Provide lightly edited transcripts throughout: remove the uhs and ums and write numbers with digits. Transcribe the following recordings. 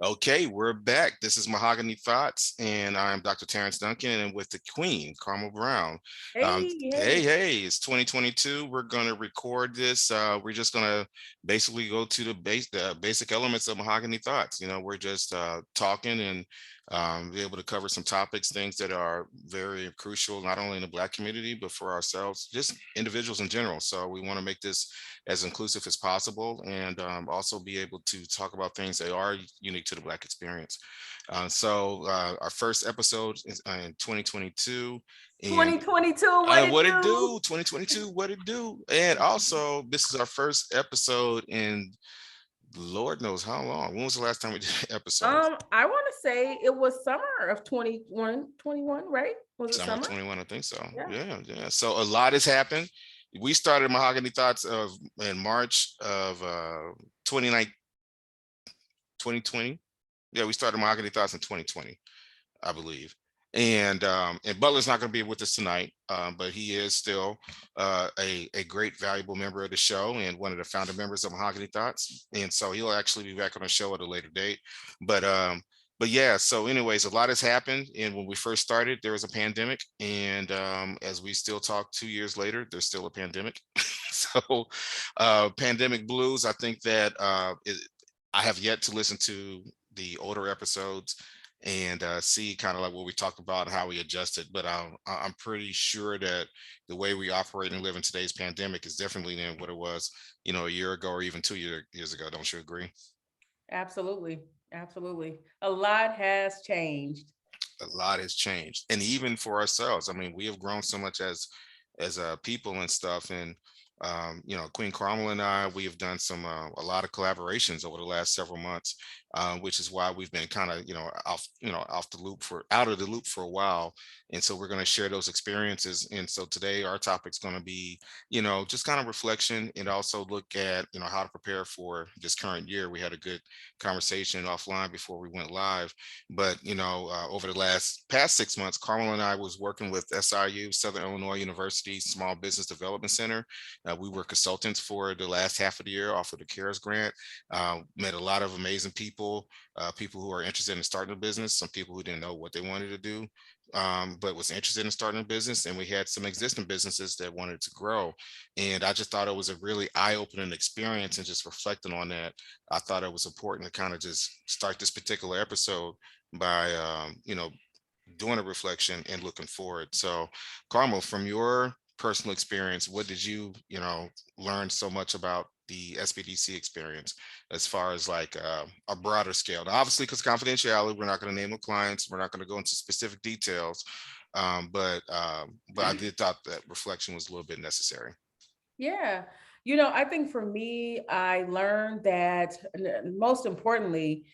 Okay, we're back. This is Mahogany Thoughts, and I'm Dr. Terrence Duncan, and with the Queen, Carmel Brown. Hey, Hey, hey. hey, it's 2022. We're going to record this. We're just going to basically go to the basic elements of Mahogany Thoughts. We're just talking and be able to cover some topics, things that are very crucial, not only in the Black community, but for ourselves, just individuals in general. So we want to make this as inclusive as possible, and also be able to talk about things that are unique to the Black experience. Our first episode is in 2022, and 2022, what it what it do? do? 2022, what it do? And also, this is our first episode in Lord knows how long. When was the last time we did an episode? I want to say it was summer of 21, right? Was it Summer of summer? 21, I think so. Yeah. Yeah, yeah. So a lot has happened. We started Mahogany Thoughts in March of 2019, 2020. Yeah, we started Mahogany Thoughts in 2020, I believe. And Butler's not going to be with us tonight, but he is still a great, valuable member of the show and one of the founder members of Mahogany Thoughts. And so he'll actually be back on the show at a later date. But um, but yeah. So, anyways, a lot has happened. And when we first started, there was a pandemic, and as we still talk 2 years later, there's still a pandemic. So, pandemic blues. I think that I have yet to listen to the older episodes and see kind of like what we talked about, how we adjusted. But I'm pretty sure that the way we operate and live in today's pandemic is differently than what it was, a year ago or even 2 years ago. Don't you agree? Absolutely. Absolutely. A lot has changed. A lot has changed, and even for ourselves. I mean, we have grown so much as people and stuff. And Queen Carmel and I, we have done a lot of collaborations over the last several months, which is why we've been kind of out of the loop for a while. And so we're going to share those experiences. And so today our topic's going to be just kind of reflection, and also look at how to prepare for this current year. We had a good conversation offline before we went live, but over the past 6 months, Carmel and I was working with SIU, Southern Illinois University Small Business Development Center. We were consultants for the last half of the year off of the CARES grant. Met a lot of amazing people, people who are interested in starting a business, some people who didn't know what they wanted to do, but was interested in starting a business. And we had some existing businesses that wanted to grow. And I just thought it was a really eye-opening experience. And just reflecting on that, I thought it was important to kind of just start this particular episode by, doing a reflection and looking forward. So, Carmel, from your personal experience, what did you learn so much about the SBDC experience as far as like a broader scale? Now, obviously, because confidentiality, we're not going to name the clients, we're not going to go into specific details, but I did thought that reflection was a little bit necessary. Yeah. I think for me, I learned that most importantly,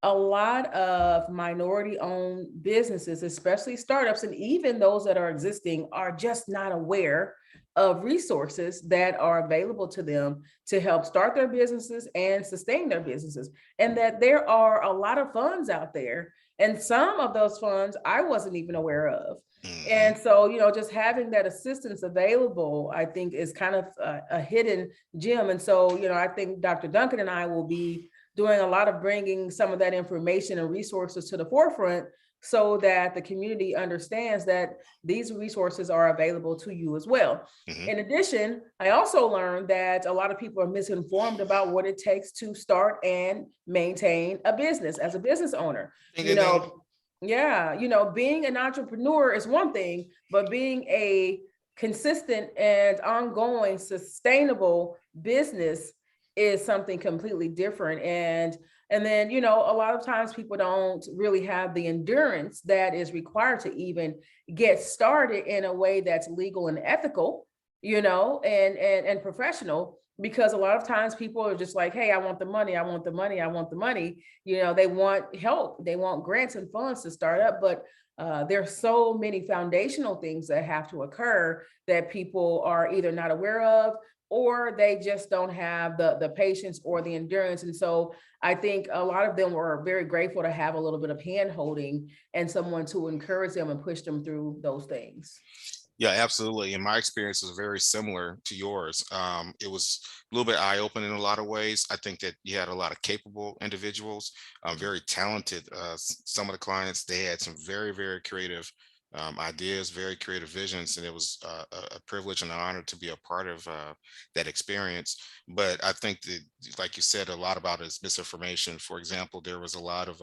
a lot of minority owned businesses, especially startups, and even those that are existing, are just not aware of resources that are available to them to help start their businesses and sustain their businesses. And that there are a lot of funds out there. And some of those funds I wasn't even aware of. Hmm. And so, just having that assistance available, I think is kind of a hidden gem. And so, I think Dr. Duncan and I will be doing a lot of bringing some of that information and resources to the forefront so that the community understands that these resources are available to you as well. Hmm. In addition, I also learned that a lot of people are misinformed about what it takes to start and maintain a business as a business owner. Ding, You ding, ding. know, yeah, being an entrepreneur is one thing, but being a consistent and ongoing sustainable business is something completely different. And then, a lot of times people don't really have the endurance that is required to even get started in a way that's legal and ethical, and professional, because a lot of times people are just like, hey, I want the money, I want the money, I want the money. They want help, they want grants and funds to start up, but there's so many foundational things that have to occur that people are either not aware of, or they just don't have the patience or the endurance. And so I think a lot of them were very grateful to have a little bit of hand holding and someone to encourage them and push them through those things. Yeah, absolutely. And my experience is very similar to yours. It was a little bit eye-opening in a lot of ways. I think that you had a lot of capable individuals, very talented. Some of the clients, they had some very, very creative ideas, very creative visions, and it was a privilege and an honor to be a part of that experience. But I think that, like you said, a lot about it is misinformation. For example, there was a lot of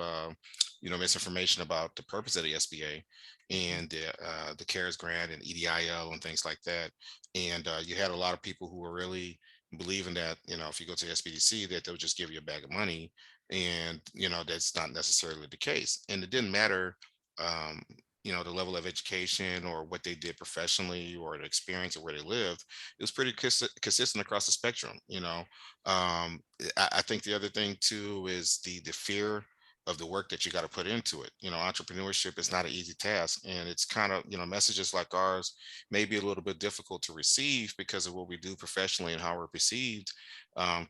misinformation about the purpose of the SBA and the CARES grant and EDIL and things like that. And you had a lot of people who were really believing that, if you go to SBDC, that they'll just give you a bag of money. And, that's not necessarily the case. And it didn't matter, um, the level of education or what they did professionally or the experience or where they lived. It was pretty consistent across the spectrum. I think the other thing too is the fear of the work that you got to put into it. Entrepreneurship is not an easy task, and it's kind of, messages like ours may be a little bit difficult to receive because of what we do professionally and how we're perceived,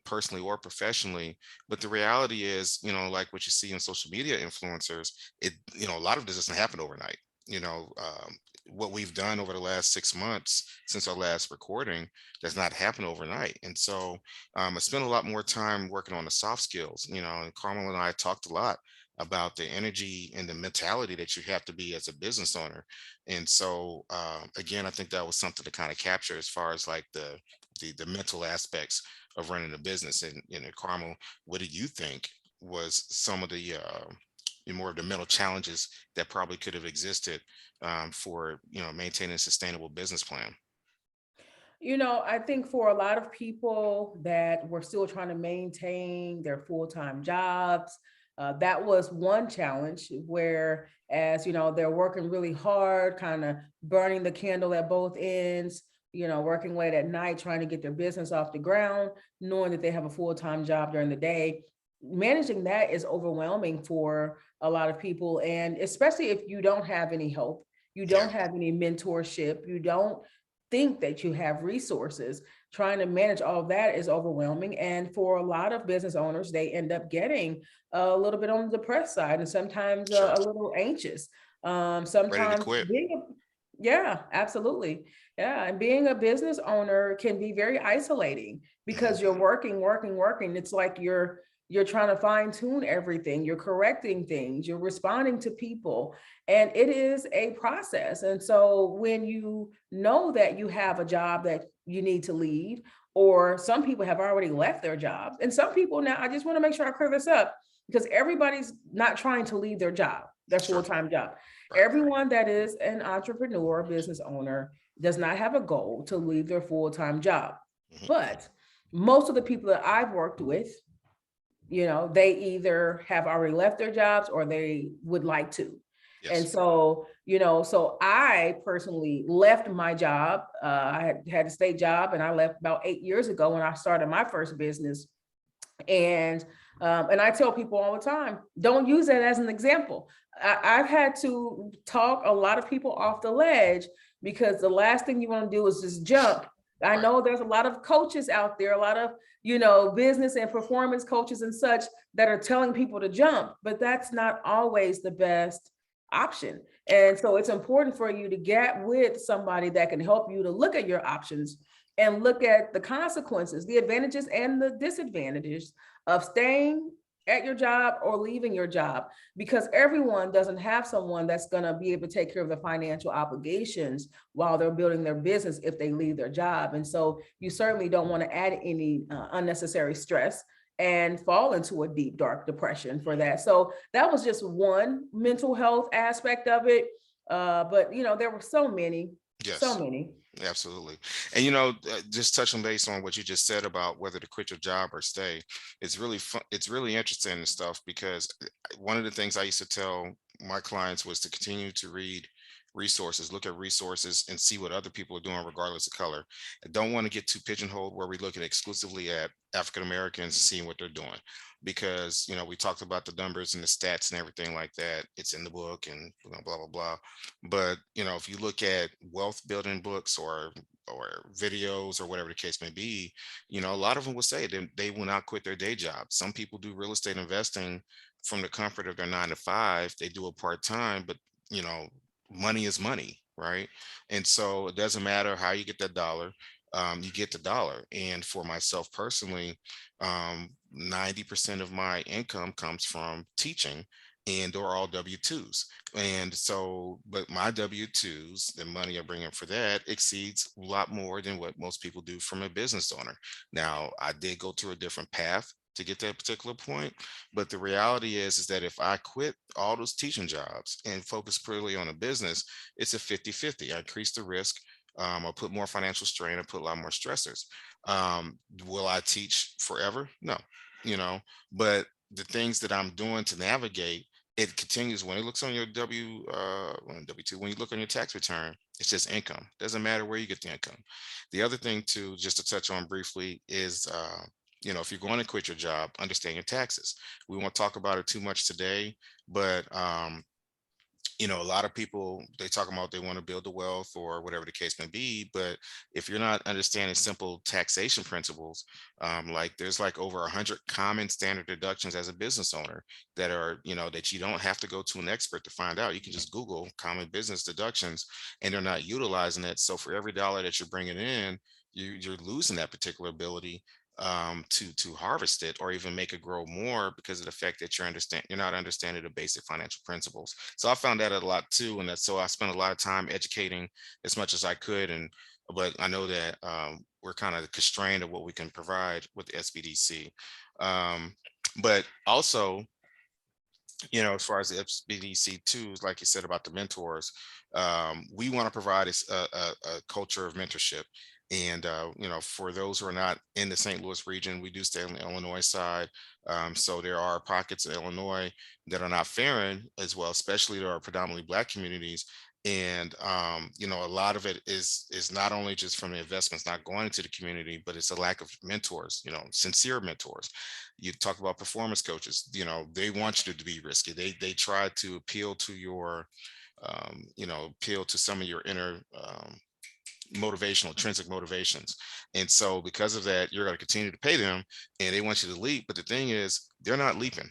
personally or professionally. But the reality is, like what you see in social media influencers, a lot of this doesn't happen overnight. you know um, what we've done over the last 6 months since our last recording does not happen overnight. And so I spent a lot more time working on the soft skills, and Carmel and I talked a lot about the energy and the mentality that you have to be as a business owner. And so again, I think that was something to kind of capture as far as like the mental aspects of running a business. And Carmel, what do you think was some of the more of the mental challenges that probably could have existed for maintaining a sustainable business plan? I think for a lot of people that were still trying to maintain their full-time jobs, that was one challenge where, as they're working really hard, kind of burning the candle at both ends, working late at night, trying to get their business off the ground, knowing that they have a full-time job during the day. Managing that is overwhelming for a lot of people. And especially if you don't have any help, you Yeah, don't have any mentorship, you don't think that you have resources. Trying to manage all of that is overwhelming. And for a lot of business owners, they end up getting a little bit on the depressed side and sometimes sure. a little anxious. Ready to Sometimes quit. yeah, absolutely. Yeah. And being a business owner can be very isolating Hmm. because you're working, working, working. It's like you're trying to fine tune everything. You're correcting things. You're responding to people. And it is a process. And so when you know that you have a job that you need to leave, or some people have already left their jobs, and some people now, I just want to make sure I clear this up because everybody's not trying to leave their job, their Sure. full time job. Right. Everyone that is an entrepreneur, business owner, does not have a goal to leave their full time job. Hmm. But most of the people that I've worked with, they either have already left their jobs or they would like to. And Yes. so, so I personally left my job. I had a state job and I left about 8 years ago when I started my first business. And I tell people all the time, don't use that as an example. I've had to talk a lot of people off the ledge because the last thing you want to do is just jump. I Right. know there's a lot of coaches out there, a lot of business and performance coaches and such that are telling people to jump, but that's not always the best option. And so it's important for you to get with somebody that can help you to look at your options and look at the consequences, the advantages and the disadvantages of staying at your job or leaving your job, because everyone doesn't have someone that's going to be able to take care of the financial obligations while they're building their business if they leave their job. And so you certainly don't want to add any unnecessary stress and fall into a deep dark depression for that. So that was just one mental health aspect of it. But there were so many, so Yes. many. Absolutely. And just touching base on what you just said about whether to quit your job or stay, it's really fun. It's really interesting and stuff because one of the things I used to tell my clients was to continue to read resources, look at resources and see what other people are doing regardless of color. I don't want to get too pigeonholed where we look at exclusively at African Americans and seeing what they're doing. Because, we talked about the numbers and the stats and everything like that. It's in the book and blah blah blah. But if you look at wealth building books or videos or whatever the case may be, a lot of them will say they will not quit their day job. Some people do real estate investing from the comfort of their 9 to 5. They do it part time, but you know money is money. right? And so it doesn't matter how you get that dollar, you get the dollar. And for myself personally, 90% of my income comes from teaching, and they're all W-2s. And so, but my W-2s, the money I bring in for that exceeds a lot more than what most people do from a business owner. Now, I did go through a different path to get that particular point, but the reality is that if I quit all those teaching jobs and focus purely on a business, it's a 50-50. I increase the risk. I'll put more financial strain. I put a lot more stressors. Will I teach forever? No, you know, but the things that I'm doing to navigate, it continues when it looks on your W-2, when you look on your tax return, it's just income. Doesn't matter where you get the income. The other thing too, just to touch on briefly, is if you're going to quit your job, understand your taxes. We won't talk about it too much today, but a lot of people, they talk about they want to build the wealth or whatever the case may be, but if you're not understanding simple taxation principles, like there's like over 100 common standard deductions as a business owner that are, that you don't have to go to an expert to find out. You can just Google common business deductions, and they're not utilizing it. So for every dollar that you're bringing in, you're losing that particular ability to harvest it or even make it grow more, because of the fact that you're not understanding the basic financial principles. So I found that a lot too, and so I spent a lot of time educating as much as I could. But I know that we're kind of constrained of what we can provide with the SBDC. But also, as far as the SBDC twos, like you said about the mentors, we want to provide a culture of mentorship. And for those who are not in the St. Louis region, we do stay on the Illinois side. So there are pockets of Illinois that are not faring as well, especially there are predominantly Black communities. And a lot of it is not only just from the investments not going into the community, but it's a lack of mentors, sincere mentors. You talk about performance coaches, they want you to be risky. They try to appeal to your appeal to some of your inner motivational, intrinsic motivations. And so because of that, you're going to continue to pay them, and they want you to leap. But the thing is, they're not leaping.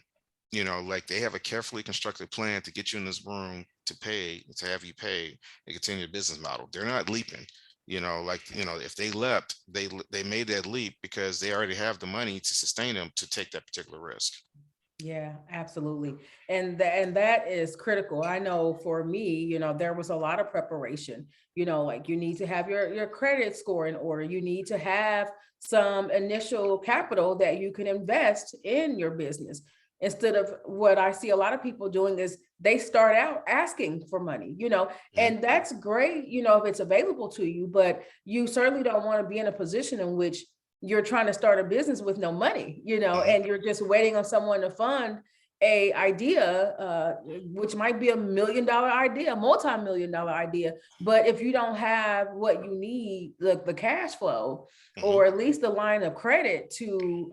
Like they have a carefully constructed plan to get you in this room to have you pay and continue the business model. They're not leaping. If they leapt, they made that leap because they already have the money to sustain them to take that particular risk. Yeah, absolutely. And that is critical. I know for me, there was a lot of preparation. Like you need to have your credit score in order. You need to have some initial capital that you can invest in your business. Instead of what I see a lot of people doing is they start out asking for money, Mhm. and that's great, if it's available to you, but you certainly don't want to be in a position in which you're trying to start a business with no money, Mhm. and you're just waiting on someone to fund a idea, which might be $1 million idea, multi-million-dollar idea. But if you don't have what you need, the cash flow, Mhm. or at least the line of credit to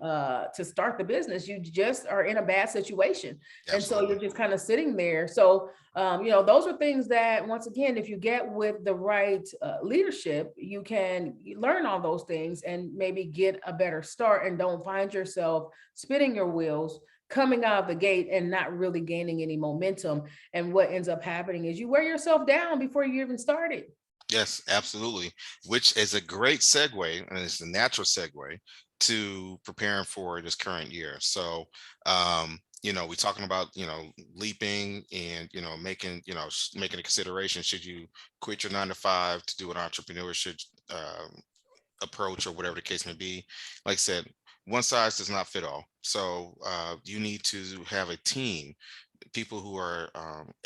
start the business, you just are in a bad situation. And so Absolutely. you're just kind of sitting there. So those are things that, once again, if you get with the right leadership, you can learn all those things and maybe get a better start, and don't find yourself spinning your wheels coming out of the gate and not really gaining any momentum. And what ends up happening is you wear yourself down before you even started. Yes, absolutely. Which is a great segue, and it's a natural segue to preparing for this current year. So, we're talking about, leaping and, making a consideration. Should you quit your 9 to 5 to do an entrepreneurship approach or whatever the case may be? Like I said, one size does not fit all. So, you need to have a team, people who are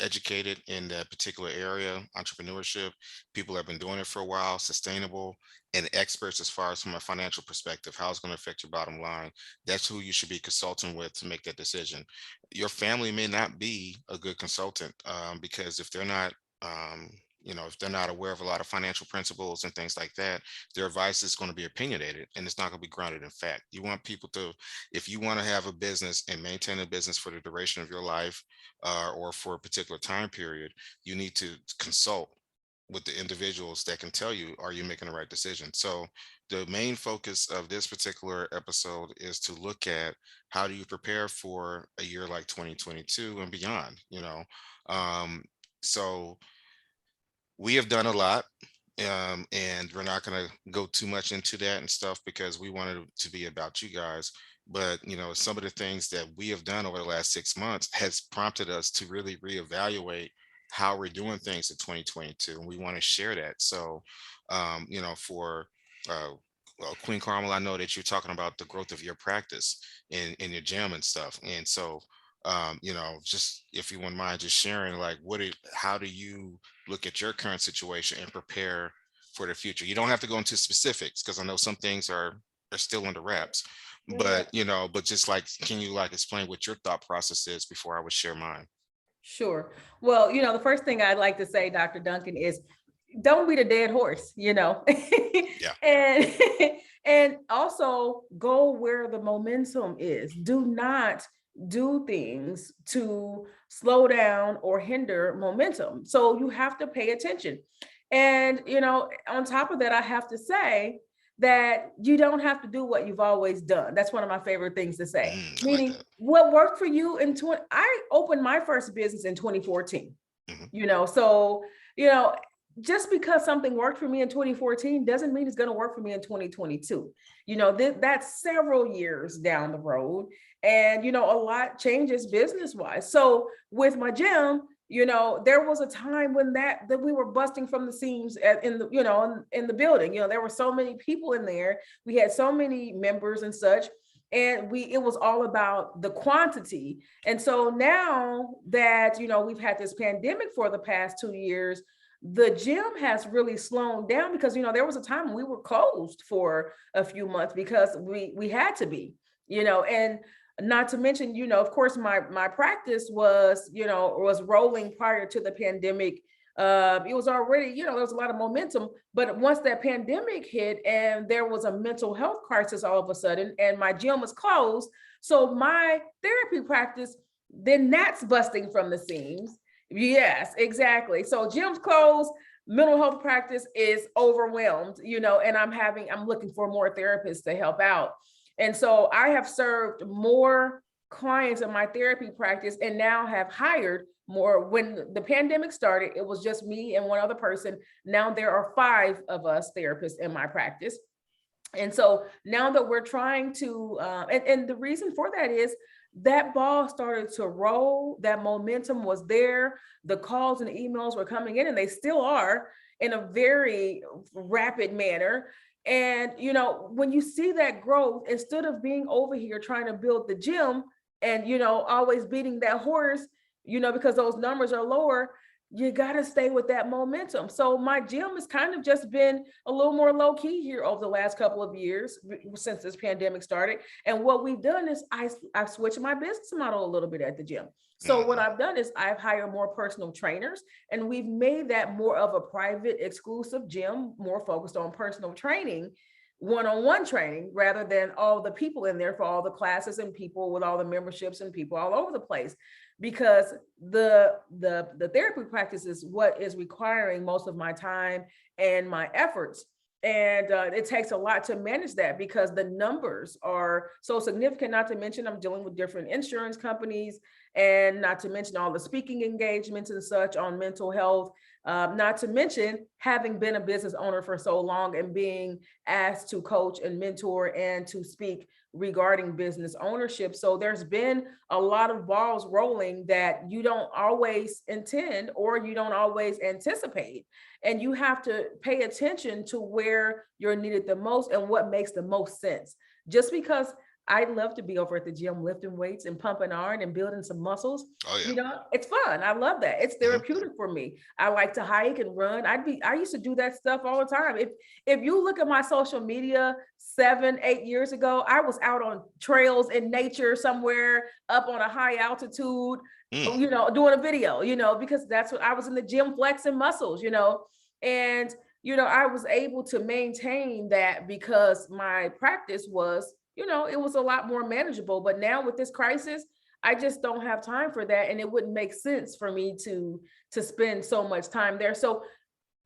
educated in that particular area, entrepreneurship, people that have been doing it for a while, sustainable, and experts as far as from a financial perspective, how it's going to affect your bottom line. That's who you should be consulting with to make that decision. Your family may not be a good consultant, because if they're not, if they're not aware of a lot of financial principles and things like that, their advice is going to be opinionated and it's not going to be grounded in fact. You want people to, if you want to have a business and maintain a business for the duration of your life, or for a particular time period, you need to consult with the individuals that can tell you, are you making the right decision? So the main focus of this particular episode is to look at how do you prepare for a year like 2022 and beyond. Um, so We have done a lot, and we're not going to go too much into that and stuff because we wanted it to be about you guys. But some of the things that we have done over the last 6 months has prompted us to really reevaluate how we're doing things in 2022, and we want to share that. So, for uh, well, Queen Carmel, I know that you're talking about the growth of your practice in your gym and stuff, and so just if you wouldn't mind just sharing, like, how do you look at your current situation and prepare for the future? You don't have to go into specifics because I know some things are still under wraps, Yeah. but just like, can you like explain what your thought process is before I would share mine? Sure. Well, the first thing I'd like to say, Dr. Duncan, is don't beat a dead horse, Yeah. and and also go where the momentum is. Do not do things to slow down or hinder momentum. So you have to pay attention. And on top of that, I have to say that you don't have to do what you've always done. That's one of my favorite things to say. I like Meaning that. what worked for you in 20 I opened my first business in 2014. Hmm. So, you know, just because something worked for me in 2014 doesn't mean it's going to work for me in 2022. That's several years down the road. And, a lot changes business wise. So with my gym, there was a time when that we were busting from the seams in the, in the building. There were so many people in there. We had so many members and such. And it was all about the quantity. And so now that, we've had this pandemic for the past 2 years, the gym has really slowed down because, there was a time when we were closed for a few months because we had to be, and not to mention, of course, my practice was rolling prior to the pandemic. It was already, there was a lot of momentum, but once that pandemic hit and there was a mental health crisis all of a sudden, and my gym was closed, so my therapy practice, then that's busting from the seams. Yes, exactly. So gym's closed, mental health practice is overwhelmed, and I'm looking for more therapists to help out. And so I have served more clients in my therapy practice and now have hired more. When the pandemic started, it was just me and one other person. Now there are 5 of us therapists in my practice. And so now that we're trying to, and the reason for that is that ball started to roll, that momentum was there, the calls and emails were coming in, and they still are in a very rapid manner. And, when you see that growth, instead of being over here trying to build the gym and, always beating that horse, because those numbers are lower, you got to stay with that momentum. So my gym has kind of just been a little more low key here over the last couple of years since this pandemic started. And what we've done is I've switched my business model a little bit at the gym. So what Hmm. I've done is I've hired more personal trainers, and we've made that more of a private exclusive gym, more focused on personal training, one-on-one training, rather than all the people in there for all the classes and people with all the memberships and people all over the place, because the therapy practice is what is requiring most of my time and my efforts. And it takes a lot to manage that because the numbers are so significant. Not to mention I'm dealing with different insurance companies, and not to mention all the speaking engagements and such on mental health. Not to mention having been a business owner for so long and being asked to coach and mentor and to speak regarding business ownership. So there's been a lot of balls rolling that you don't always intend or you don't always anticipate. And you have to pay attention to where you're needed the most and what makes the most sense. Just because I love to be over at the gym lifting weights and pumping iron and building some muscles. Oh yeah. It's fun. I love that. It's Hmm. therapeutic for me. I like to hike and run. I used to do that stuff all the time. If you look at my social media 7, 8 years ago, I was out on trails in nature somewhere up on a high altitude, Mm. doing a video, because that's what I was in the gym flexing muscles, and I was able to maintain that because my practice was, it was a lot more manageable. But now with this crisis, I just don't have time for that, and it wouldn't make sense for me to spend so much time there. So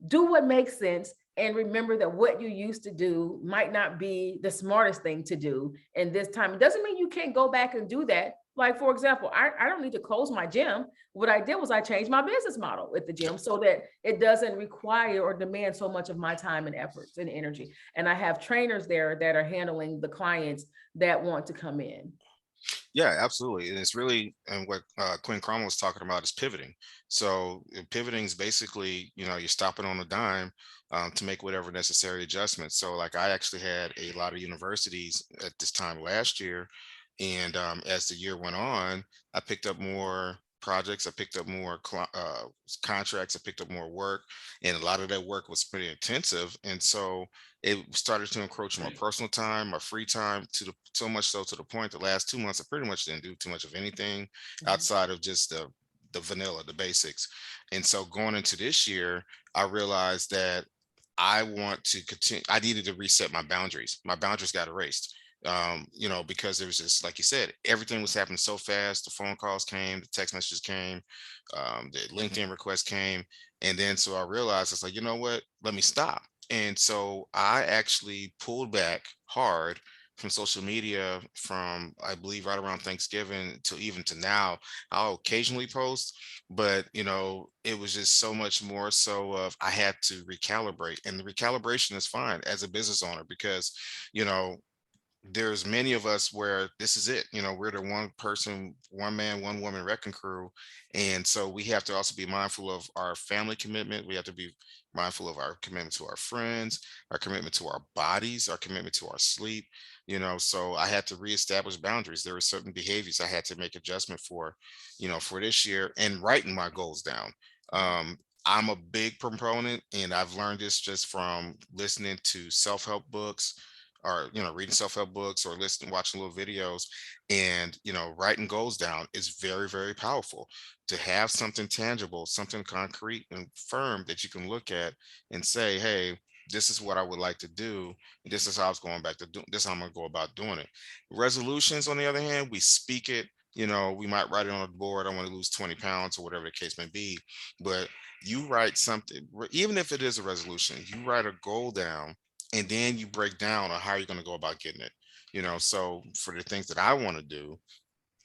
do what makes sense. and remember that what you used to do might not be the smartest thing to do in this time. It doesn't mean you can't go back and do that. Like, for example, I don't need to close my gym. What I did was I changed my business model with the Yep. gym so that it doesn't require or demand so much of my time and efforts and energy. And I have trainers there that are handling the clients that want to come in. Yeah, absolutely. And it's really, and what Quinn Cromwell was talking about is pivoting. So pivoting is basically, you're stopping on a dime to make whatever necessary adjustments. So like I actually had a lot of universities at this time last year. And as the year went on, I picked up more projects, I picked up more contracts, I picked up more work. And a lot of that work was pretty intensive. And so it started to encroach on my personal time, my free time, to the so much so to the point the last 2 months I pretty much didn't do too much of anything Mhm. outside of just the vanilla, the basics. And so going into this year, I realized that I want to continue. I needed to reset my boundaries. My boundaries got erased. Because there was just, like you said, everything was happening so fast. The phone calls came, the text messages came, the LinkedIn requests came. And then so I realized it's like, you know what? Let me stop. And so I actually pulled back hard from social media from, I believe, right around Thanksgiving to even to now. I'll occasionally post, but it was just so much more so of I had to recalibrate. And the recalibration is fine as a business owner because, you know, there's many of us where this is it. We're the one person, one man, one woman wrecking crew. And so we have to also be mindful of our family commitment. We have to be mindful of our commitment to our friends, our commitment to our bodies, our commitment to our sleep. So I had to reestablish boundaries. There were certain behaviors I had to make adjustment for this year, and writing my goals down. I'm a big proponent, and I've learned this just from listening to self-help books, or reading self-help books, or listening, watching little videos. And writing goals down is very, very powerful. To have something tangible, something concrete and firm that you can look at and say, hey, this is what I would like to do, and this is how I was going back to do this, how I'm going to go about doing it. Resolutions, on the other hand, we speak it. We might write it on a board, I want to lose 20 pounds or whatever the case may be. But you write something, even if it is a resolution, you write a goal down, and then you break down on how you're going to go about getting it. So for the things that I want to do,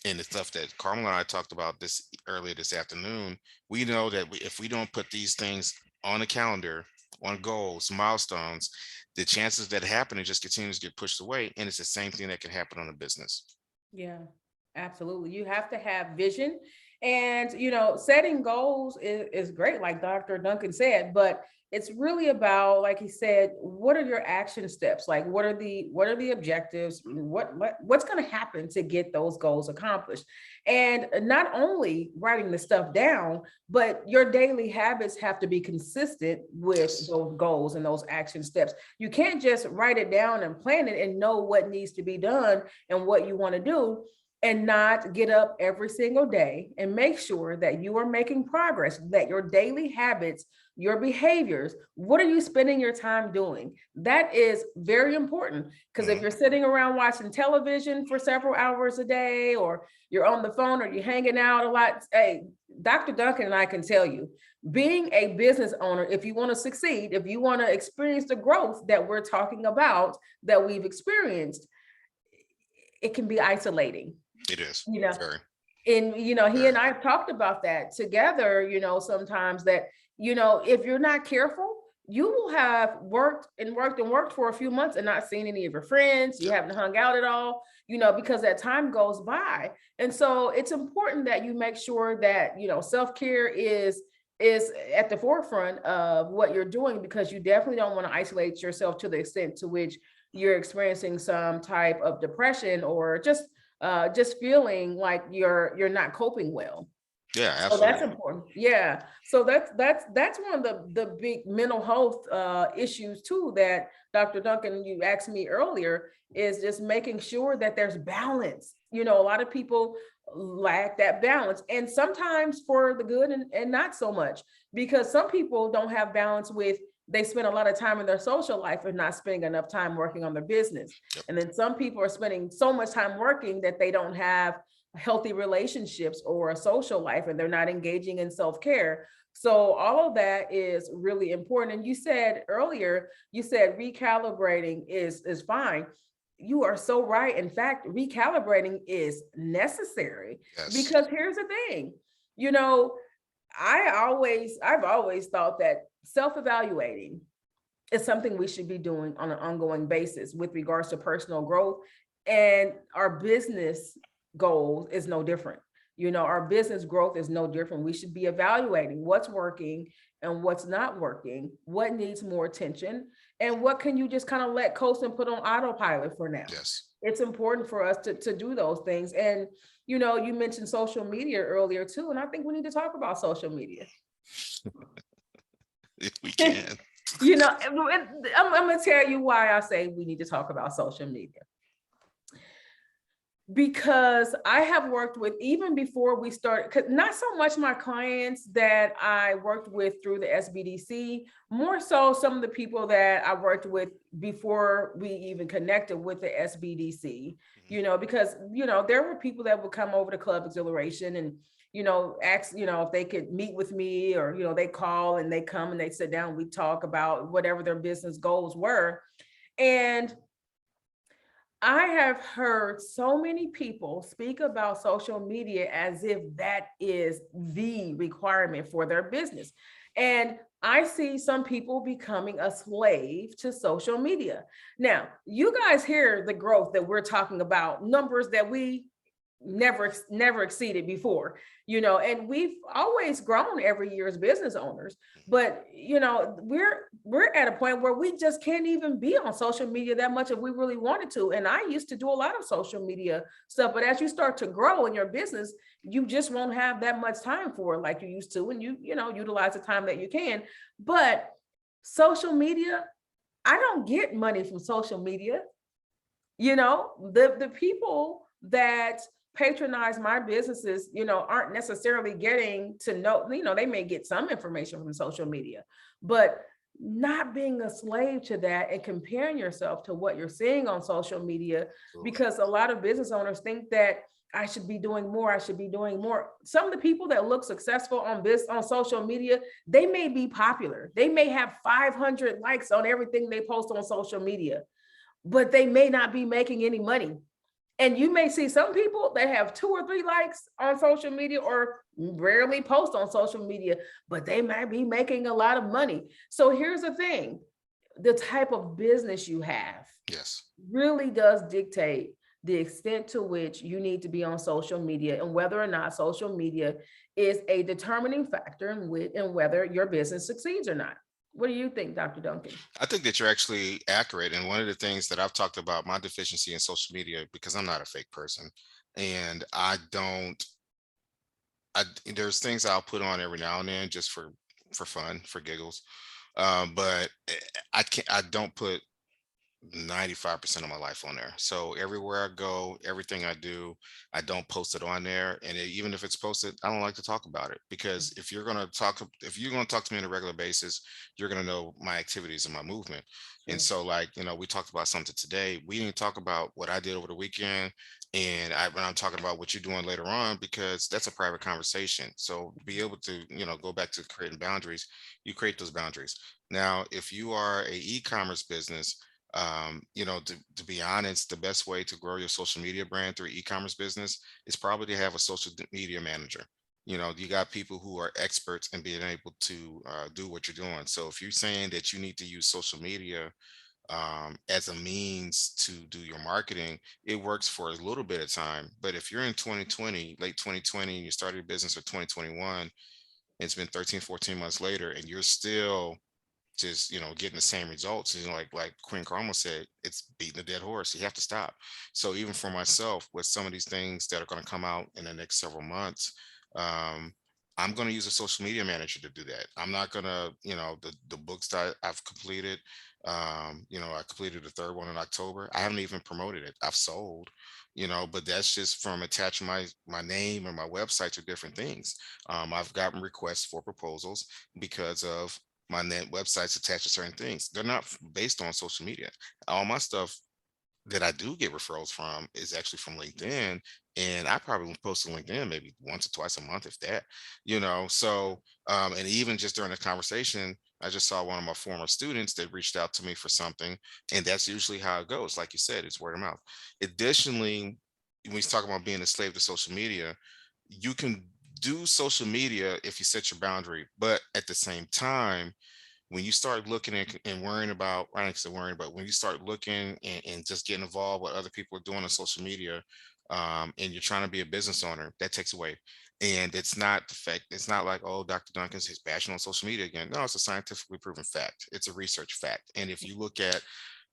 and the stuff that Carmel and I talked about this earlier this afternoon, we know that if we don't put these things on the calendar, on goals, milestones, the chances that happen, it just continues to get pushed away. And it's the same thing that can happen on a business. Yeah, absolutely. You have to have vision. And, setting goals is great, like Dr. Duncan said, but it's really about, like he said, what are your action steps? Like, what are the objectives? What's going to happen to get those goals accomplished? And not only writing the stuff down, but your daily habits have to be consistent with Yes. those goals and those action steps. You can't just write it down and plan it and know what needs to be done and what you want to do, and not get up every single day and make sure that you are making progress, that your daily habits, your behaviors, what are you spending your time doing? That is very important, because if Mhm. you're sitting around watching television for several hours a day, or you're on the phone, or you're hanging out a lot, hey, Dr. Duncan and I can tell you, being a business owner, if you want to succeed, if you want to experience the growth that we're talking about, that we've experienced, it can be isolating, It is you know. very, And he very. and I have talked about that together, sometimes, that if you're not careful, you will have worked and worked and worked for a few months and not seen any of your friends. You Yep. haven't hung out at all, because that time goes by. And so it's important that you make sure that self-care is at the forefront of what you're doing, because you definitely don't want to isolate yourself to the extent to which you're experiencing some type of depression, or just feeling like you're not coping well. Yeah, So that's absolutely. important. Yeah. So that's one of the big mental health issues too, that Dr. Duncan, you asked me earlier, is just making sure that there's balance. A lot of people lack that balance, and sometimes for the good, and not so much, because some people don't have balance with, they spend a lot of time in their social life and not spending enough time working on their business. Yep. And then some people are spending so much time working that they don't have healthy relationships or a social life, and they're not engaging in self-care. So all of that is really important. And you said earlier, you said recalibrating is fine. You are so right. In fact, recalibrating is necessary, Yes. because here's the thing, you know, I've always thought that self-evaluating is something we should be doing on an ongoing basis with regards to personal growth, and our business goals is no different. Our business growth is no different. We should be evaluating what's working and what's not working, what needs more attention, and what can you just kind of let coast and put on autopilot for now. Yes. It's important for us to do those things. And you mentioned social media earlier too, and I think we need to talk about social media. If we can. I'm gonna tell you why I say we need to talk about social media, because I have worked with, even before we started, not so much my clients that I worked with through the SBDC, more so some of the people that I worked with before we even connected with the SBDC, Mhm. because, there were people that would come over to Club Exhilaration and, ask, if they could meet with me, or, they call and they come and they sit down, we talk about whatever their business goals were. And I have heard so many people speak about social media as if that is the requirement for their business. And I see some people becoming a slave to social media. Now, you guys hear the growth that we're talking about, numbers that we never exceeded before, and we've always grown every year as business owners. But we're at a point where we just can't even be on social media that much if we really wanted to. And I used to do a lot of social media stuff, but as you start to grow in your business, you just won't have that much time for it like you used to, and utilize the time that you can. But social media, I don't get money from social media. The people that patronize my businesses, aren't necessarily getting to know, they may get some information from social media, but not being a slave to that and comparing yourself to what you're seeing on social media, Absolutely. because a lot of business owners think that I should be doing more. I should be doing more. Some of the people that look successful on social media, they may be popular. They may have 500 likes on everything they post on social media, but they may not be making any money. And you may see some people that have 2 or 3 likes on social media or rarely post on social media, but they might be making a lot of money. So here's the thing, the type of business you have Yes. really does dictate the extent to which you need to be on social media, and whether or not social media is a determining factor in whether your business succeeds or not. What do you think, Dr. Duncan? I think that you're actually accurate. And one of the things that I've talked about my deficiency in social media, because I'm not a fake person, and there's things I'll put on every now and then just for fun, for giggles. But I don't put 95% of my life on there. So everywhere I go, everything I do, I don't post it on there. And even if it's posted, I don't like to talk about it, because if you're going to talk to me on a regular basis, you're going to know my activities and my movement. And Sure. so, like, we talked about something today. We didn't talk about what I did over the weekend. And when I'm talking about what you're doing later on, because that's a private conversation. So be able to, go back to creating boundaries, you create those boundaries. Now, if you are a e-commerce business, to be honest, the best way to grow your social media brand through e-commerce business is probably to have a social media manager. You got people who are experts in being able to do what you're doing. So if you're saying that you need to use social media as a means to do your marketing, it works for a little bit of time. But if you're in 2020, late 2020, and you started your business in 2021, and it's been 13, 14 months later, and you're still just getting the same results, like Queen Carmel said, it's beating a dead horse. You have to stop. So even for myself, with some of these things that are going to come out in the next several months, um I'm going to use a social media manager to do that. I'm not going to, the books that I've completed, I completed the third one in October. I haven't even promoted it. I've sold, but that's just from attaching my name and my website to different things. I've gotten requests for proposals because of my net websites attached to certain things. They're not based on social media. All my stuff that I do get referrals from is actually from LinkedIn. And I probably post on LinkedIn maybe once or twice a month, if that, So, and even just during the conversation, I just saw one of my former students that reached out to me for something. And that's usually how it goes. Like you said, it's word of mouth. Additionally, when we talk about being a slave to social media, you can do social media if you set your boundary. But at the same time, when you start looking at and worrying about, I don't say worrying, but when you start looking and just getting involved with other people are doing on social media, and you're trying to be a business owner, that takes away. And it's not the fact, it's not like, oh, Dr. Duncan's his passion on social media again. No, it's a scientifically proven fact. It's a research fact. And if you look at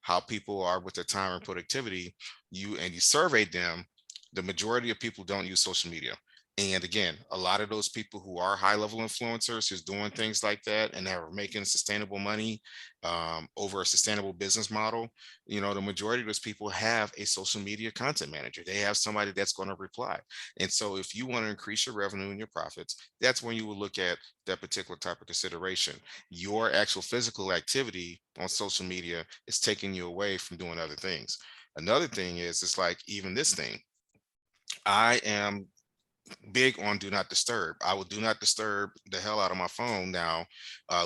how people are with their time and productivity, you surveyed them, the majority of people don't use social media. And again, a lot of those people who are high level influencers who's doing things like that and are making sustainable money, over a sustainable business model, the majority of those people have a social media content manager. They have somebody that's going to reply. And so if you want to increase your revenue and your profits, that's when you will look at that particular type of consideration. Your actual physical activity on social media is taking you away from doing other things. Another thing is, it's like even this thing. I am big on do not disturb. I will do not disturb the hell out of my phone now,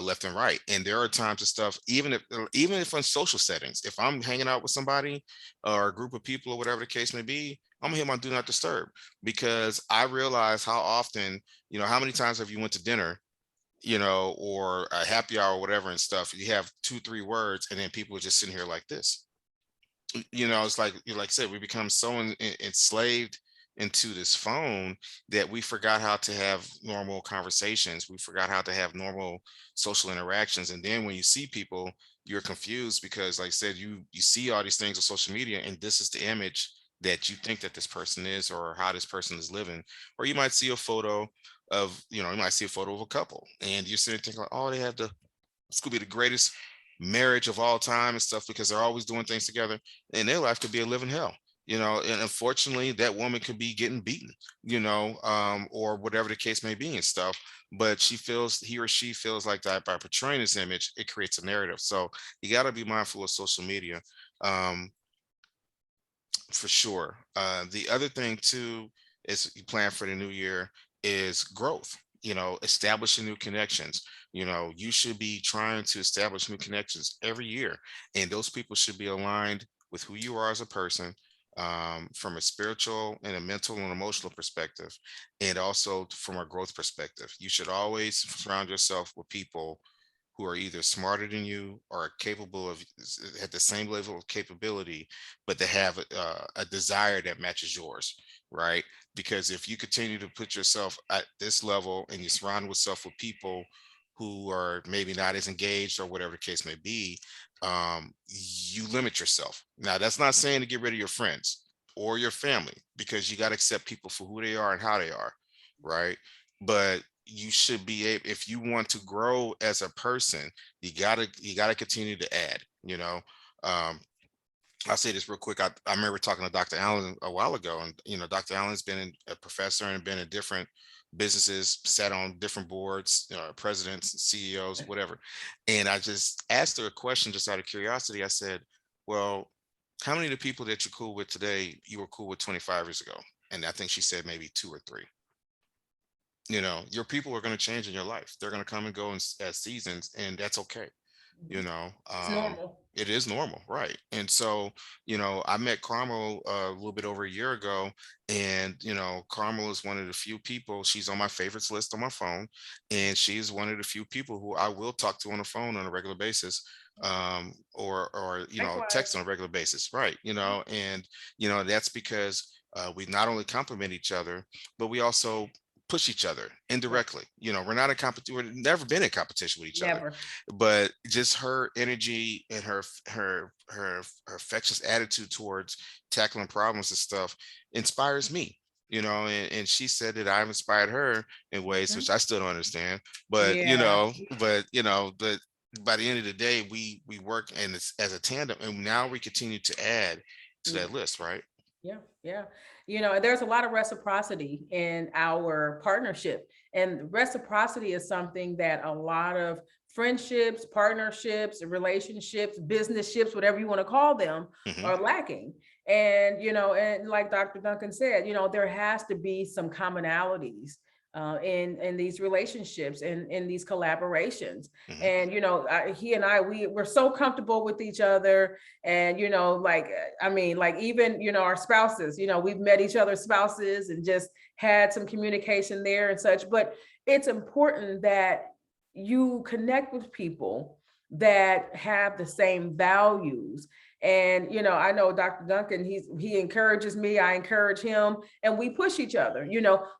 left and right. And there are times and stuff, even if on social settings, if I'm hanging out with somebody or a group of people or whatever the case may be, I'm gonna hit my do not disturb, because I realize how often, how many times have you went to dinner, or a happy hour or whatever and stuff. You have two, three words, and then people are just sitting here like this. It's like like I said, we become so enslaved into this phone that we forgot how to have normal conversations. We forgot how to have normal social interactions. And then when you see people, you're confused because, like I said, you see all these things on social media, and this is the image that you think that this person is, or how this person is living. Or you might see a photo of, you might see a photo of a couple, and you're sitting there thinking, like, oh, they have the this could be the greatest marriage of all time and stuff, because they're always doing things together, and their life could be a living hell. And unfortunately, that woman could be getting beaten, or whatever the case may be and stuff. But he or she feels like that by portraying this image, it creates a narrative. So you got to be mindful of social media. Um, for sure. The other thing too is you plan for the new year is growth. Establishing new connections. You should be trying to establish new connections every year, and those people should be aligned with who you are as a person, from a spiritual and a mental and emotional perspective, and also from a growth perspective. You should always surround yourself with people who are either smarter than you or are capable of at the same level of capability, but they have a desire that matches yours, right? Because if you continue to put yourself at this level and you surround yourself with people who are maybe not as engaged or whatever the case may be, you limit yourself. Now, that's not saying to get rid of your friends or your family, because you got to accept people for who they are and how they are, right? But you should be able, if you want to grow as a person, you gotta continue to add. um I'll say this real quick. I remember talking to Dr. Allen a while ago, and Dr. Allen's been a professor and been in different businesses, sat on different boards, presidents, CEOs, whatever. And I just asked her a question just out of curiosity. I said, well, how many of the people that you're cool with today you were cool with 25 years ago? And I think she said maybe two or three. Your people are going to change in your life. They're going to come and go as seasons, and that's okay. you Mhm. know It's um normal. it is normal, right? And so, I met Carmel a little bit over a year ago, and Carmel is one of the few people, she's on my favorites list on my phone, and she's one of the few people who I will talk to on the phone on a regular basis, or text Likewise. on a regular basis, right? And that's because we not only compliment each other, but we also push each other Right. indirectly. We're not in competition, we've never been in competition with each other, Never. but just her energy and her infectious attitude towards tackling problems and stuff inspires me. And she said that I've inspired her in ways which Mhm. I still don't understand, but Yeah. but by the end of the day, we work and it's as a tandem, and now we continue to add to Yeah. that list, right? Yeah, yeah. There's a lot of reciprocity in our partnership. And reciprocity is something that a lot of friendships, partnerships, relationships, business ships, whatever you want to call them, Hmm. are lacking. And, and like Dr. Duncan said, there has to be some commonalities in these relationships and in these collaborations. Hmm. And he and I, we're so comfortable with each other. And like, I mean, like, even our spouses, we've met each other's spouses and just had some communication there and such. But it's important that you connect with people that have the same values. And I know Dr. Duncan, he encourages me, I encourage him, and we push each other,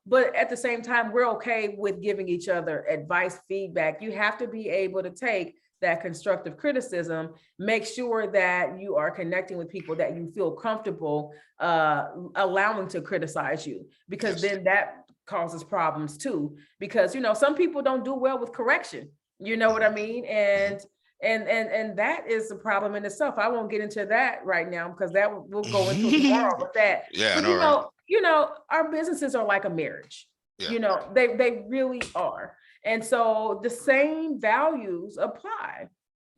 but at the same time, we're okay with giving each other advice, feedback. You have to be able to take that constructive criticism. Make sure that you are connecting with people that you feel comfortable allowing to criticize you, because Yes. then that causes problems too. Because some people don't do well with correction, you know what I Hmm. mean? Hmm. And that is the problem in itself. I won't get into that right now, because that we'll go into it tomorrow with that. Yeah, I But know, right? our businesses are like a marriage. Yeah. They really are. And so the same values apply.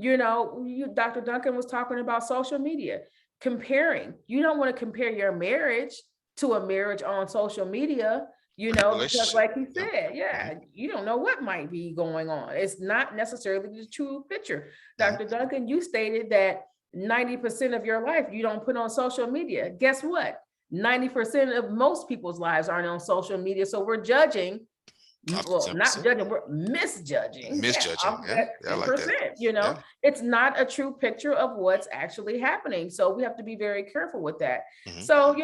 Dr. Duncan was talking about social media, comparing. You don't want to compare your marriage to a marriage on social media, Or your because relationship. like he Yep. said, Hmm. yeah, you don't know what might be going on. It's not necessarily the true picture. Hmm. Dr. Duncan, you stated that 90% of your life you don't put on social media. Guess what? 90% of most people's lives aren't on social media. So we're judging, Up to well, not 10%. judging, we're misjudging, yeah, Misjudging. off of Yeah. that Yeah, I like that. 10%. Yeah. It's not a true picture of what's actually happening. So we have to be very careful with that. Hmm. So,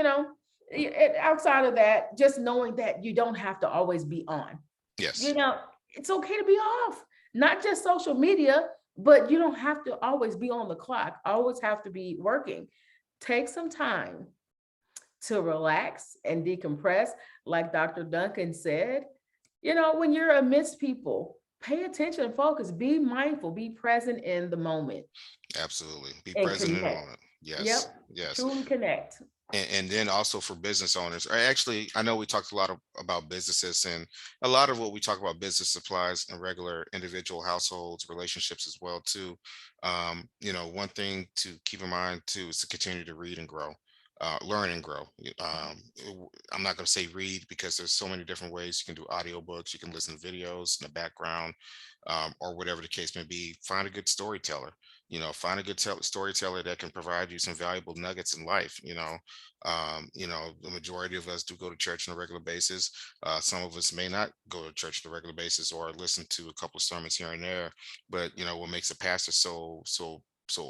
outside of that, just knowing that you don't have to always be on, you Yes. know, it's okay to be off, not just social media, but you don't have to always be on the clock, always have to be working. Take some time to relax and decompress. Like Dr. Duncan said, when you're amidst people, pay attention, focus, be mindful, be present in the moment Absolutely. Be and present in the connect. moment. Yes. Yep, Yes. truly connect. And then also for business owners, or actually, I know we talked a lot about businesses, and a lot of what we talk about business applies in regular individual households, relationships as well too. One thing to keep in mind too is to continue to read and grow, learn and grow. I'm not going to say read, because there's so many different ways. You can do audiobooks, you can listen to videos in the background, or whatever the case may be. Find a good storyteller. Find a good storyteller that can provide you some valuable nuggets in life. The majority of us do go to church on a regular basis. Some of us may not go to church on a regular basis, or listen to a couple of sermons here and there. But what makes a pastor so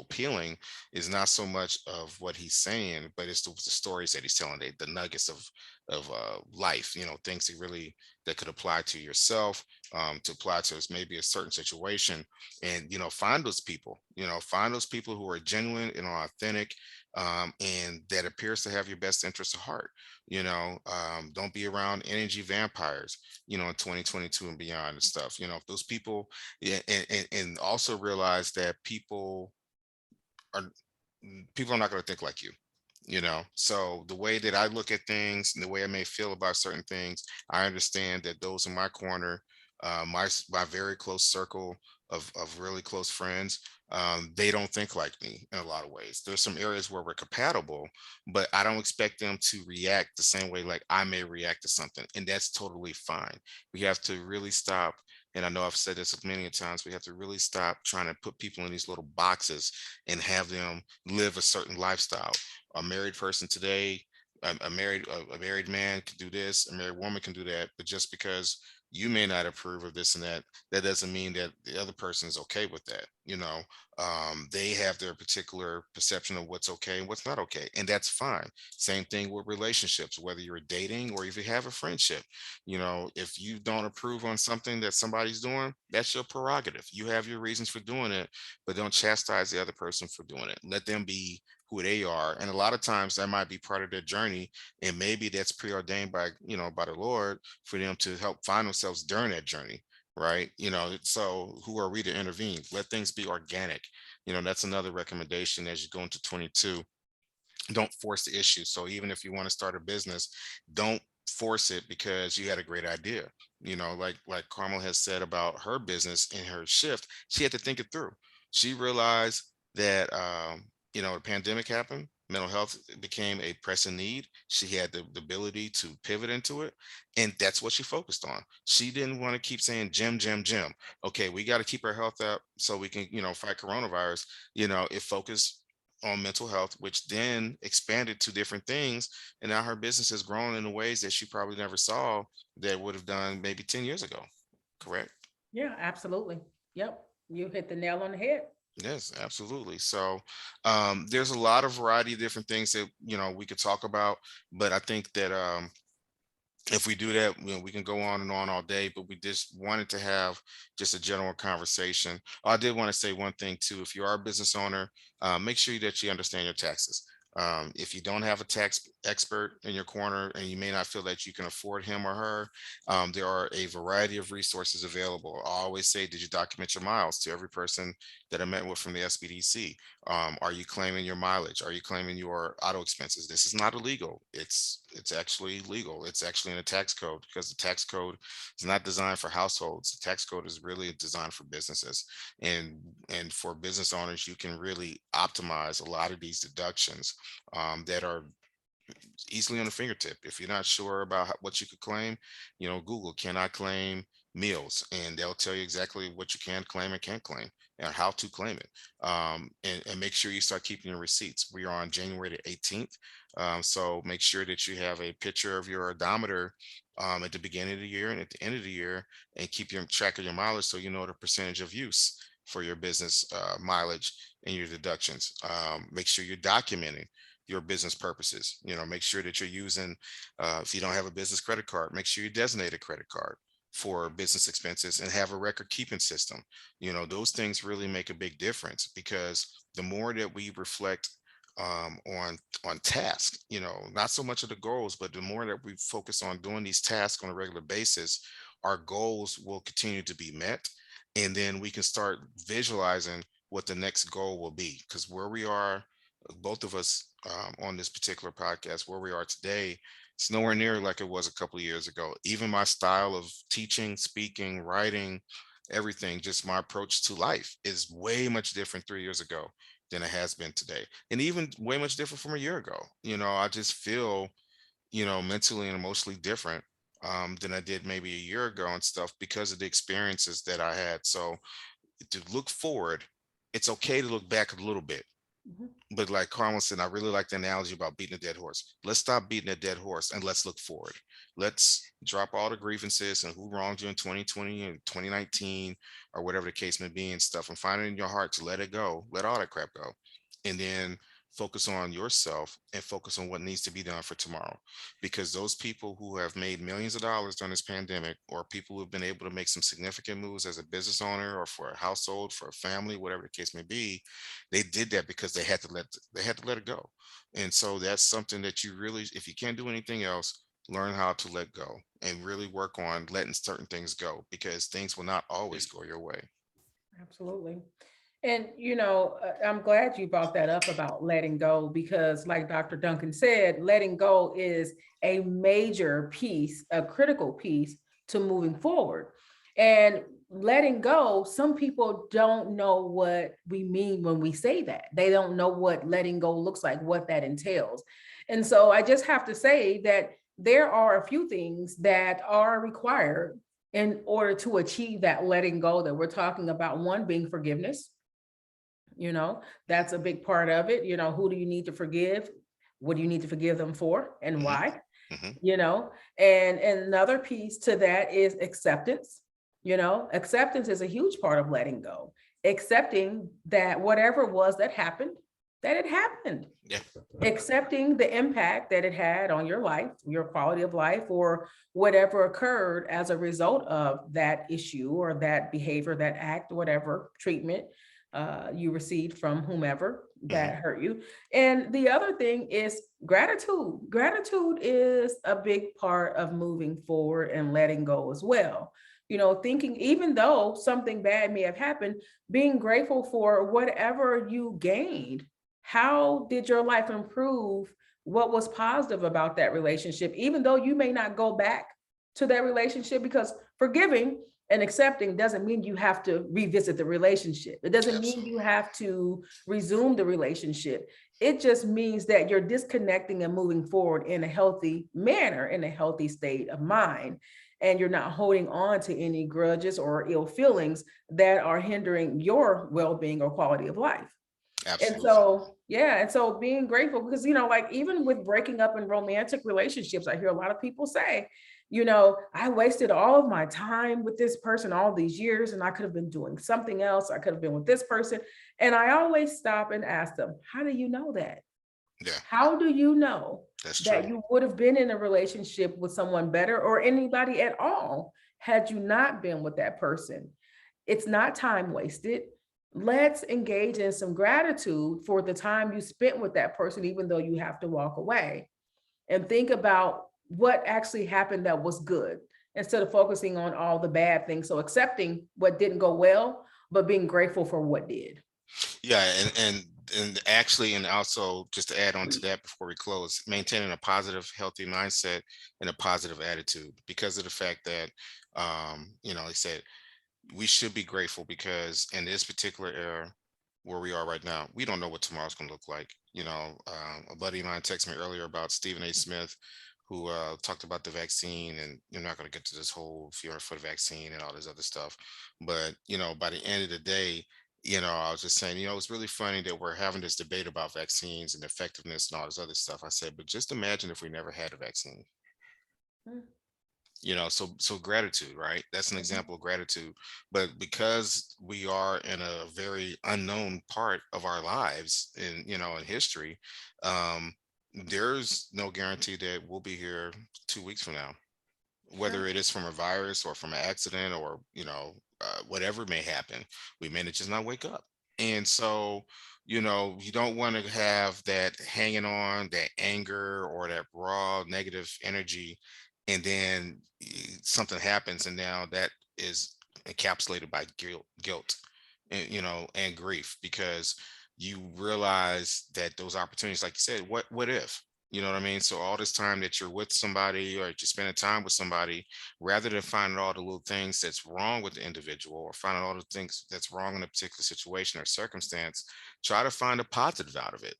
appealing is not so much of what he's saying, but it's the stories that he's telling, the nuggets of life. Things that could apply to yourself, to apply to maybe a certain situation. And find those people who are genuine and authentic, and that appears to have your best interest at heart. Don't be around energy vampires, in 2022 and beyond and stuff. If those people, yeah, and also realize that are people are not going to think like you. So the way that I look at things and the way I may feel about certain things, I understand that those in my corner, my very close circle of really close friends, they don't think like me in a lot of ways. There's some areas where we're compatible, but I don't expect them to react the same way like I may react to something, and that's totally fine. We have to really stop. And I know I've said this many times, we have to really stop trying to put people in these little boxes and have them live a certain lifestyle. A married person today, a married man can do this, a married woman can do that, but just because you may not approve of this and that, that doesn't mean that the other person is okay with that. They have their particular perception of what's okay and what's not okay, and that's fine. Same thing with relationships, whether you're dating or if you have a friendship. If you don't approve on something that somebody's doing, that's your prerogative. You have your reasons for doing it, but don't chastise the other person for doing it. Let them be who they are. And a lot of times that might be part of their journey. And maybe that's preordained by the Lord for them to help find themselves during that journey. Right. So who are we to intervene? Let things be organic. That's another recommendation as you go into 22. Don't force the issue. So even if you want to start a business, don't force it because you had a great idea. Like Carmel has said about her business and her shift, she had to think it through. She realized that the pandemic happened, mental health became a pressing need. She had the ability to pivot into it, and that's what she focused on. She didn't want to keep saying gym, gym, gym. Okay, we got to keep our health up so we can, fight coronavirus. It focused on mental health, which then expanded to different things. And now her business has grown in ways that she probably never saw that would have done maybe 10 years ago. Correct? Yeah, absolutely. Yep. You hit the nail on the head. Yes, absolutely. So there's a lot of variety of different things that, we could talk about. But I think that if we do that, we can go on and on all day, but we just wanted to have just a general conversation. Oh, I did want to say one thing too. If you are a business owner, make sure that you understand your taxes. If you don't have a tax expert in your corner and you may not feel that you can afford him or her, there are a variety of resources available. I always say, did you document your miles to every person that I met with from the SBDC? Are you claiming your mileage? Are you claiming your auto expenses? This is not illegal. It's actually legal. It's actually in the tax code because the tax code is not designed for households. The tax code is really designed for businesses. And for business owners, you can really optimize a lot of these deductions that are easily on the fingertip. If you're not sure about what you could claim, Google "can I claim meals?" and they'll tell you exactly what you can claim and can't claim and how to claim it. And make sure you start keeping your receipts. We are on January the 18th. So make sure that you have a picture of your odometer at the beginning of the year and at the end of the year, and keep your track of your mileage so you know the percentage of use for your business mileage and your deductions. Make sure you're documenting your business purposes. Make sure that you're using, if you don't have a business credit card, make sure you designate a credit card for business expenses and have a record keeping system. Those things really make a big difference because the more that we reflect on task, not so much of the goals, but the more that we focus on doing these tasks on a regular basis, our goals will continue to be met. And then we can start visualizing what the next goal will be. Because where we are, both of us on this particular podcast, where we are today, it's nowhere near like it was a couple of years ago. Even my style of teaching, speaking, writing, everything, just my approach to life is way much different 3 years ago than it has been today. And even way much different from a year ago. I just feel, mentally and emotionally different than I did maybe a year ago and stuff because of the experiences that I had. So to look forward, it's okay to look back a little bit. Mhm. But like Carmel said, I really like the analogy about beating a dead horse. Let's stop beating a dead horse and let's look forward. Let's drop all the grievances and who wronged you in 2020 and 2019 or whatever the case may be and stuff, and find it in your heart to let it go, let all that crap go. And then focus on yourself and focus on what needs to be done for tomorrow. Because those people who have made millions of dollars during this pandemic, or people who've been able to make some significant moves as a business owner or for a household, for a family, whatever the case may be, they did that because they had to let it go. And so that's something that you really, if you can't do anything else, learn how to let go and really work on letting certain things go because things will not always go your way. Absolutely. And, I'm glad you brought that up about letting go because, like Dr. Duncan said, letting go is a major piece, a critical piece to moving forward. And letting go, some people don't know what we mean when we say that. They don't know what letting go looks like, what that entails. And so I just have to say that there are a few things that are required in order to achieve that letting go that we're talking about. One being forgiveness. you know that's a big part of it. Who do you need to forgive? What do you need to forgive them for, and Hmm. why? Hmm. And another piece to that is acceptance. Acceptance is a huge part of letting go. Accepting that whatever it was that happened, that it happened. Yeah. Accepting the impact that it had on your life, your quality of life, or whatever occurred as a result of that issue or that behavior, that act, whatever treatment you received from whomever Hmm. that hurt you. And the other thing is gratitude. Gratitude is a big part of moving forward and letting go as well. Thinking, even though something bad may have happened, being grateful for whatever you gained. How did your life improve what was positive about that relationship, even though you may not go back to that relationship, because forgiving and accepting doesn't mean you have to revisit the relationship. It doesn't mean you Absolutely. have to resume the relationship. It just means that you're disconnecting and moving forward in a healthy manner, in a healthy state of mind. And you're not holding on to any grudges or ill feelings that are hindering your well being or quality of life. And Absolutely. so, yeah, and so being grateful because, like even with breaking up in romantic relationships, I hear a lot of people say, I wasted all of my time with this person all these years and I could have been doing something else. I could have been with this person. And I always stop and ask them, how do you know that? Yeah, How do you know that's true. that you would have been in a relationship with someone better or anybody at all had you not been with that person? It's not time wasted. Let's engage in some gratitude for the time you spent with that person, even though you have to walk away, and think about what actually happened that was good instead of focusing on all the bad things. So accepting what didn't go well, but being grateful for what did. Yeah, and actually, and also just to add on to that before we close, maintaining a positive, healthy mindset and a positive attitude because of the fact that, like I said, we should be grateful because in this particular era where we are right now, we don't know what tomorrow's going to look like. A buddy of mine texted me earlier about Stephen A. Smith, who talked about the vaccine, and you're not going to get to this whole fear for the vaccine and all this other stuff. But, by the end of the day, I was just saying, it's really funny that we're having this debate about vaccines and effectiveness and all this other stuff. I said, but just imagine if we never had a vaccine. Mm, So gratitude, right? That's an mhm, example of gratitude. But because we are in a very unknown part of our lives in history, um there's no guarantee that we'll be here 2 weeks from now, sure. whether it is from a virus or from an accident or whatever may happen. We may just not wake up. And so you don't want to have that hanging on, that anger or that raw negative energy, and then something happens and now that is encapsulated by guilt and grief, because you realize that those opportunities, like you said, what if, you know what I mean? So all this time that you're with somebody or you're spending time with somebody, rather than finding all the little things that's wrong with the individual or finding all the things that's wrong in a particular situation or circumstance, try to find a positive out of it.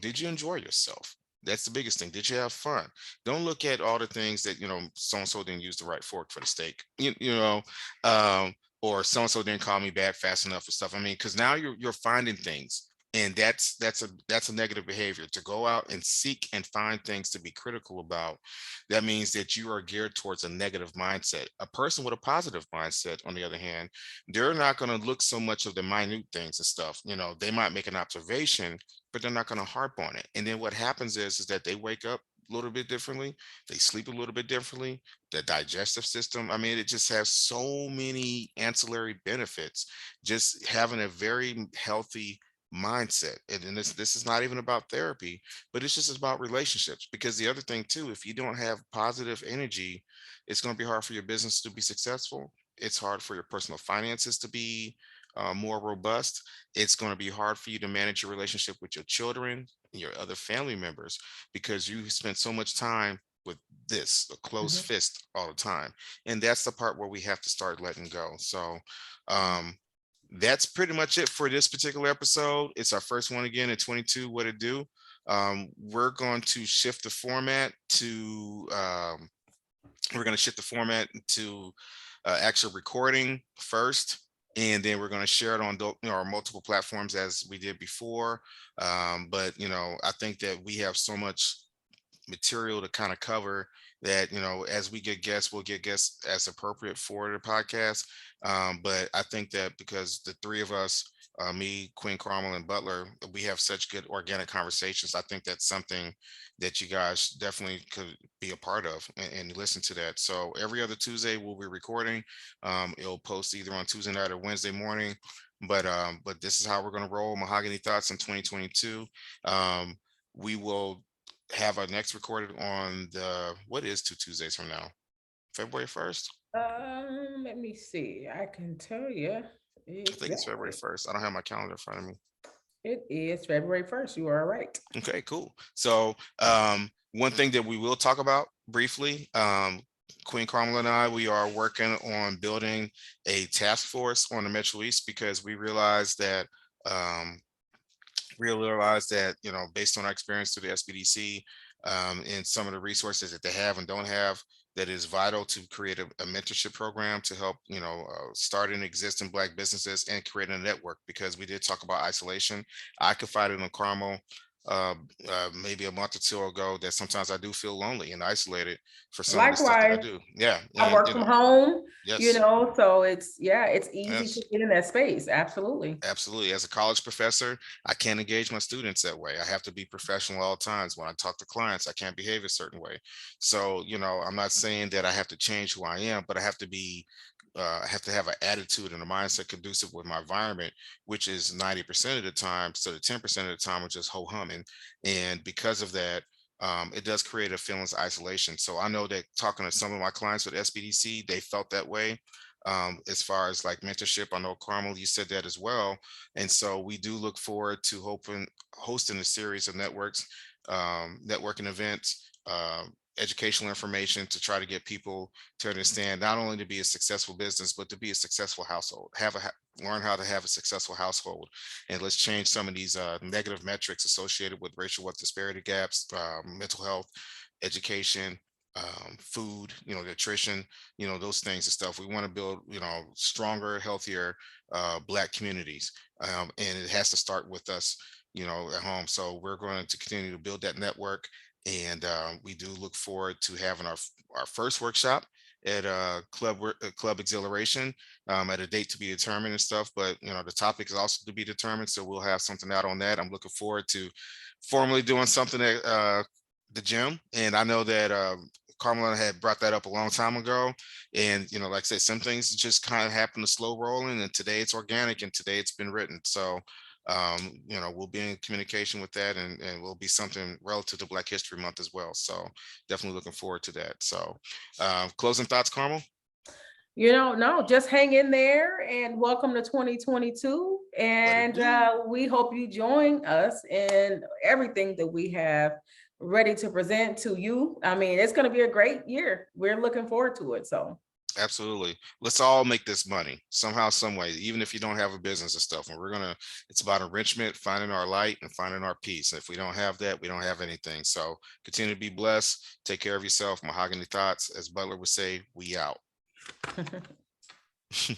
Did you enjoy yourself? That's the biggest thing. Did you have fun? Don't look at all the things that, so and so didn't use the right fork for the steak, um, or so and so didn't call me back fast enough for stuff. I mean, because now you're finding things, and that's a negative behavior. To go out and seek and find things to be critical about, that means that you are geared towards a negative mindset. A person with a positive mindset, on the other hand, they're not going to look so much of the minute things and stuff. They might make an observation, but they're not going to harp on it. And then what happens is that they wake up a little bit differently, they sleep a little bit differently, the digestive system, I mean, it just has so many ancillary benefits, just having a very healthy mindset. And this is not even about therapy, but it's just about relationships. Because the other thing too, if you don't have positive energy, it's going to be hard for your business to be successful. It's hard for your personal finances to be more robust. It's going to be hard for you to manage your relationship with your children and your other family members, because you spend so much time with this, a closed Mhm, fist all the time. And that's the part where we have to start letting go. So um that's pretty much it for this particular episode. It's our first one again in 22. What to do? We're going to shift the format to actual recording first, and then we're going to share it on our multiple platforms as we did before. But I think that we have so much material to kind of cover that, as we get guests, we'll get guests as appropriate for the podcast. But I think that because the three of us, me, Queen Carmel, and Butler, we have such good organic conversations. I think that's something that you guys definitely could be a part of and listen to that. So every other Tuesday we'll be recording. It'll post either on Tuesday night or Wednesday morning. But this is how we're going to roll Mahogany Thoughts in 2022. We will have our next recorded on what is 2 Tuesdays from now? February 1st? Let me see. I can tell you I think it's February exactly. 1st. I don't have my calendar in front of me. It is February 1st. You are right. Okay, cool. So one thing that we will talk about briefly, Queen Carmel and I, we are working on building a task force on the Metro East because um, we realized that, based on our experience through the SBDC, and some of the resources that they have and don't have, that is vital to create a mentorship program to help, start and exist in Black businesses and create a network. Because we did talk about isolation. I confided in Carmel maybe a month or two ago that sometimes I do feel lonely and isolated for some of the stuff that I Likewise, do. Yeah, I and work from home, yes, so it's easy to yes. get in that space. Absolutely. Absolutely. As a college professor, I can't engage my students that way. I have to be professional all times. When I talk to clients, I can't behave a certain way. So, I'm not saying that I have to change who I am, but I have to have an attitude and a mindset conducive with my environment, which is 90% of the time. So the 10% of the time, I'm just ho humming. And because of that, it does create a feeling of isolation. So I know that talking to some of my clients with SBDC, they felt that way. As far as like mentorship, I know Carmel, you said that as well. And so we do look forward to hosting a series of networking events, educational information to try to get people to understand not only to be a successful business, but to be a successful household, learn how to have a successful household. And let's change some of these negative metrics associated with racial wealth disparity gaps, mental health, education, food, nutrition, those things and stuff. We want to build, stronger, healthier Black communities. And it has to start with us, at home. So we're going to continue to build that network. And we do look forward to having our first workshop at Club Exhilaration, at a date to be determined and stuff. But the topic is also to be determined, so we'll have something out on that. I'm looking forward to formally doing something at the gym, and I know that Carmela had brought that up a long time ago. And, like I said, some things just kind of happen to slow rolling, and today it's organic and today it's been written. So, we'll be in communication with that, and will be something relative to Black History Month as well. So definitely looking forward to that. So closing thoughts, Carmel? No, just hang in there and welcome to 2022. What it And do? we hope you join us in everything that we have ready to present to you. I mean, it's going to be a great year. We're looking forward to it. So, Absolutely. Let's all make this money somehow, some way, even if you don't have a business and stuff. And it's about enrichment, finding our light and finding our peace. If we don't have that, we don't have anything. So continue to be blessed. Take care of yourself. Mahogany Thoughts, as Butler would say, we out.